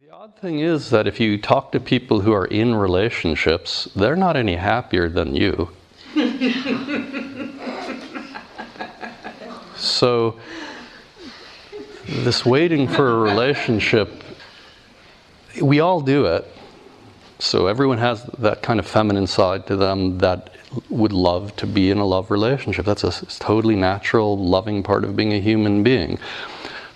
The odd thing is that if you talk to people who are in relationships, they're not any happier than you. So, this waiting for a relationship, we all do it. So everyone has that kind of feminine side to them that would love to be in a love relationship. That's a totally natural, loving part of being a human being.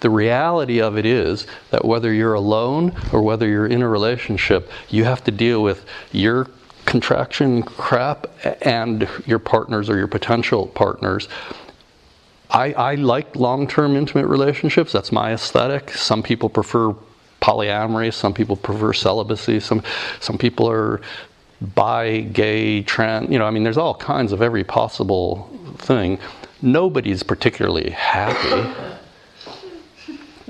The reality of it is that whether you're alone or whether you're in a relationship, you have to deal with your contraction crap and your partners or your potential partners. I like long-term intimate relationships. That's my aesthetic. Some people prefer polyamory. Some people prefer celibacy. Some people are bi, gay, trans. I mean, there's all kinds of every possible thing. Nobody's particularly happy.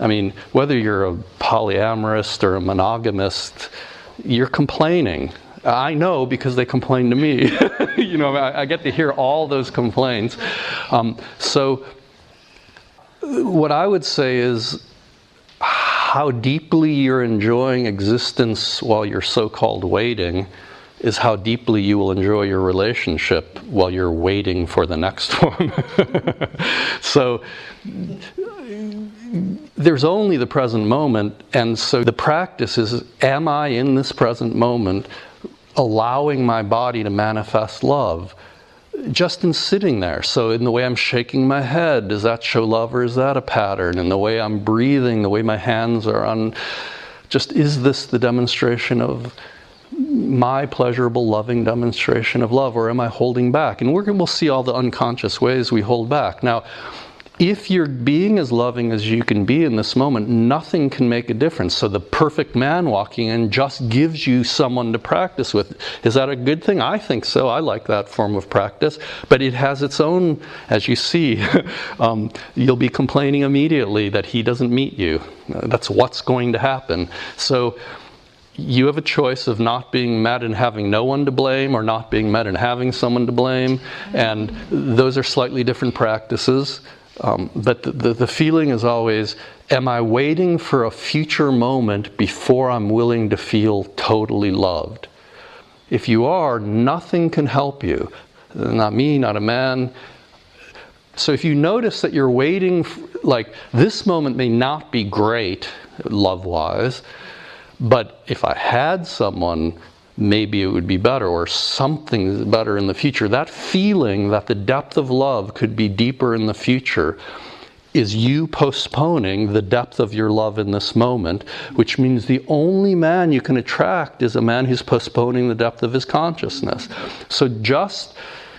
I mean, whether you're a polyamorist or a monogamist, you're complaining. I know because they complain to me. I get to hear all those complaints. So what I would say is how deeply you're enjoying existence while you're so-called waiting is how deeply you will enjoy your relationship while you're waiting for the next one. So there's only the present moment, and so the practice is, am I in this present moment allowing my body to manifest love just in sitting there? So in the way I'm shaking my head, does that show love or is that a pattern? In the way I'm breathing, the way my hands are on, just is this the demonstration of my pleasurable, loving demonstration of love, or am I holding back? And we'll see all the unconscious ways we hold back. Now, if you're being as loving as you can be in this moment, nothing can make a difference. So the perfect man walking in just gives you someone to practice with. Is that a good thing? I think so. I like that form of practice. But it has its own, as you see, you'll be complaining immediately that he doesn't meet you. That's what's going to happen. So you have a choice of not being met and having no one to blame, or not being met and having someone to blame. And those are slightly different practices. But the feeling is always, am I waiting for a future moment before I'm willing to feel totally loved? If you are, nothing can help you. Not me, not a man. So if you notice that you're waiting, like this moment may not be great, love-wise, but if I had someone, maybe it would be better, or something better in the future. That feeling that the depth of love could be deeper in the future is you postponing the depth of your love in this moment, which means the only man you can attract is a man who's postponing the depth of his consciousness. So just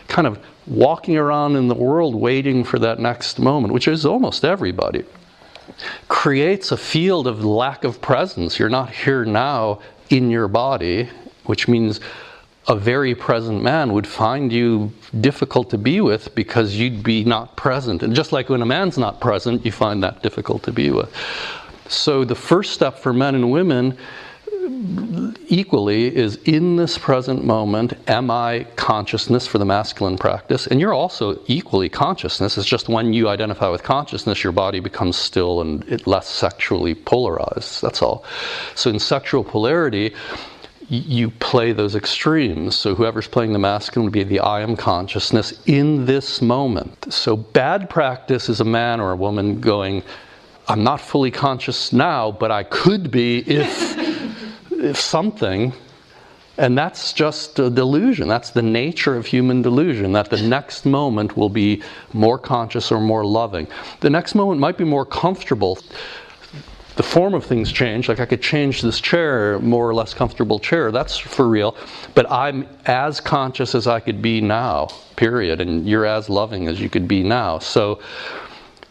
kind of walking around in the world waiting for that next moment, which is almost everybody, creates a field of lack of presence. You're not here now in your body, which means a very present man would find you difficult to be with because you'd be not present. And just like when a man's not present, you find that difficult to be with. So the first step for men and women equally is, in this present moment, am I consciousness for the masculine practice? And you're also equally consciousness. It's just when you identify with consciousness, your body becomes still and less sexually polarized. That's all. So in sexual polarity, you play those extremes. So whoever's playing the masculine would be the I am consciousness in this moment. So bad practice is a man or a woman going, I'm not fully conscious now, but I could be if something. And that's just a delusion. That's the nature of human delusion, that the next moment will be more conscious or more loving. The next moment might be more comfortable. The form of things change. Like I could change this chair, more or less comfortable chair. That's for real. But I'm as conscious as I could be now, period. And you're as loving as you could be now. So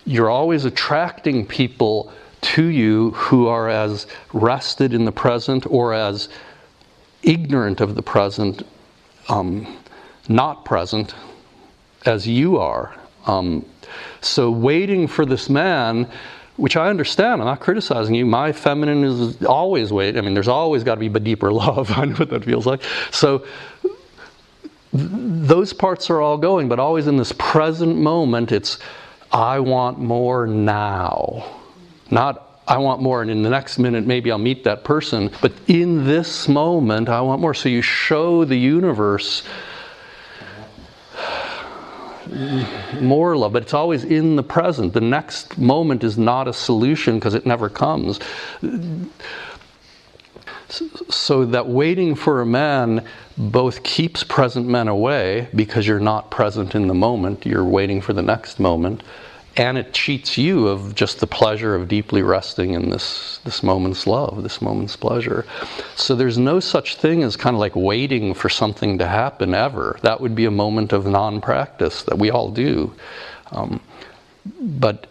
you're always attracting people to you who are as rested in the present or as ignorant of the present, not present, as you are. So waiting for this man, which I understand, I'm not criticizing you. My feminine is always wait. I mean, there's always got to be deeper love. I know what that feels like. So those parts are all going, but always in this present moment, it's I want more now. Not I want more, and in the next minute maybe I'll meet that person, but in this moment I want more. So you show the universe more love, but it's always in the present. The next moment is not a solution because it never comes. So that waiting for a man both keeps present men away because you're not present in the moment, you're waiting for the next moment, and it cheats you of just the pleasure of deeply resting in this moment's love, this moment's pleasure. So there's no such thing as kind of like waiting for something to happen ever. That would be a moment of non-practice that we all do. But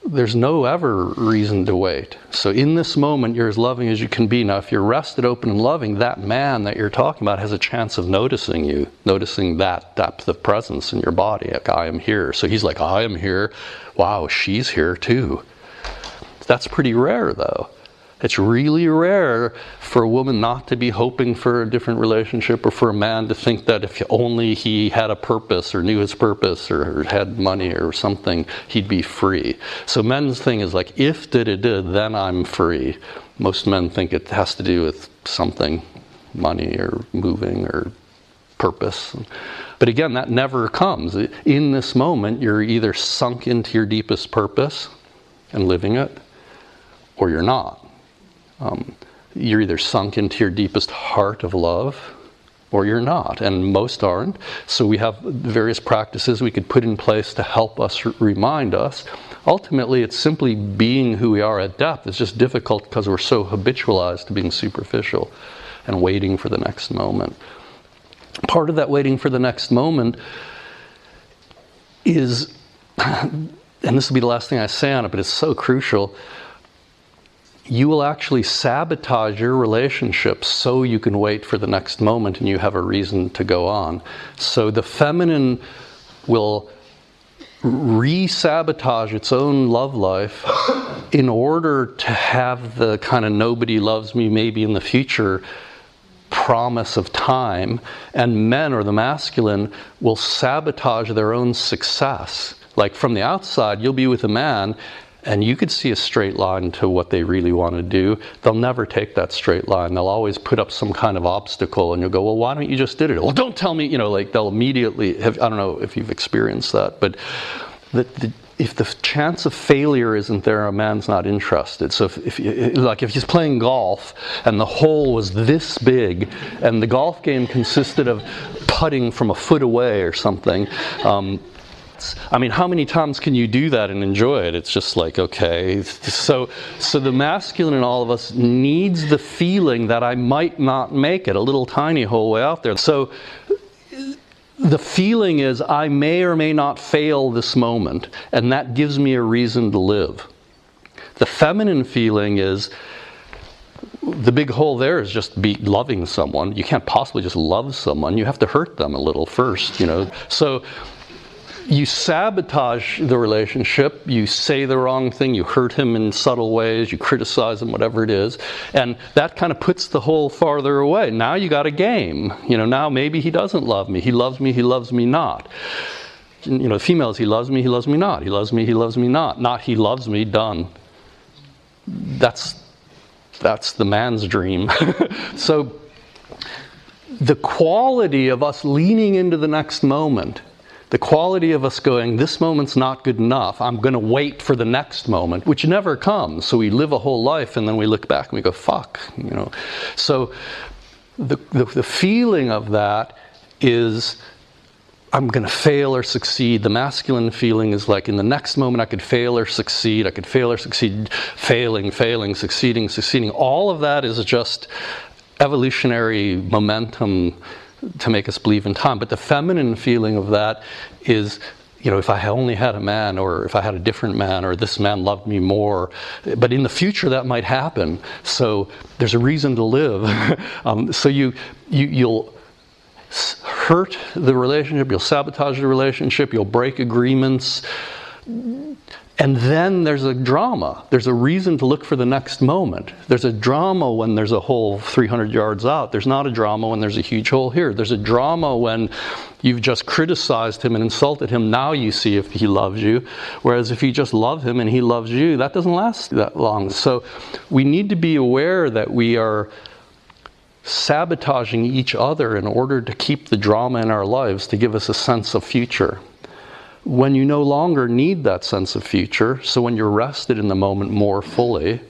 there's no ever reason to wait. So in this moment, you're as loving as you can be. Now, if you're rested, open, and loving, that man that you're talking about has a chance of noticing you, noticing that depth of presence in your body. Like, I am here. So he's like, I am here. Wow, she's here too. That's pretty rare, though. It's really rare for a woman not to be hoping for a different relationship, or for a man to think that if only he had a purpose or knew his purpose or had money or something, he'd be free. So men's thing is like, if did, then I'm free. Most men think it has to do with something, money or moving or purpose. But again, that never comes. In this moment, you're either sunk into your deepest purpose and living it, or you're not. You're either sunk into your deepest heart of love, or you're not, and most aren't. So we have various practices we could put in place to help us remind us. Ultimately, it's simply being who we are at depth. It's just difficult because we're so habitualized to being superficial and waiting for the next moment. Part of that waiting for the next moment is, and this will be the last thing I say on it, but it's so crucial, you will actually sabotage your relationships so you can wait for the next moment and you have a reason to go on. So the feminine will re-sabotage its own love life in order to have the kind of nobody loves me maybe in the future promise of time, and men, or the masculine, will sabotage their own success. Like from the outside, you'll be with a man and you could see a straight line to what they really want to do. They'll never take that straight line. They'll always put up some kind of obstacle, and you'll go, well, why don't you just did it? Well, don't tell me, like they'll immediately have, I don't know if you've experienced that, but if the chance of failure isn't there, a man's not interested. So if he's playing golf and the hole was this big and the golf game consisted of putting from a foot away or something, I mean, how many times can you do that and enjoy it? It's just like, okay. So the masculine in all of us needs the feeling that I might not make it, a little tiny hole way out there. So the feeling is I may or may not fail this moment, and that gives me a reason to live. The feminine feeling is, the big hole there is just be loving someone. You can't possibly just love someone. You have to hurt them a little first, So you sabotage the relationship, you say the wrong thing, you hurt him in subtle ways, you criticize him, whatever it is, and that kind of puts the hole farther away. Now you got a game. Now maybe he doesn't love me. He loves me not. The females, he loves me not. He loves me not. Not he loves me, done. That's the man's dream. So the quality of us leaning into the next moment, the quality of us going, this moment's not good enough, I'm going to wait for the next moment, which never comes. So we live a whole life and then we look back and we go, fuck, So the feeling of that is, I'm going to fail or succeed. The masculine feeling is like, in the next moment I could fail or succeed, failing, succeeding. All of that is just evolutionary momentum to make us believe in time. But the feminine feeling of that is, if I only had a man, or if I had a different man, or this man loved me more. But in the future that might happen. So there's a reason to live. So you'll hurt the relationship, you'll sabotage the relationship, you'll break agreements. And then there's a drama. There's a reason to look for the next moment. There's a drama when there's a hole 300 yards out. There's not a drama when there's a huge hole here. There's a drama when you've just criticized him and insulted him. Now you see if he loves you. Whereas if you just love him and he loves you, that doesn't last that long. So we need to be aware that we are sabotaging each other in order to keep the drama in our lives to give us a sense of future. When you no longer need that sense of future, so when you're rested in the moment more fully,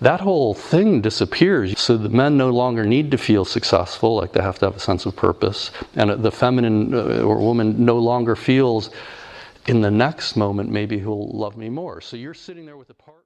that whole thing disappears. So the men no longer need to feel successful, like they have to have a sense of purpose. And the feminine or woman no longer feels, in the next moment, maybe he'll love me more. So you're sitting there with a partner.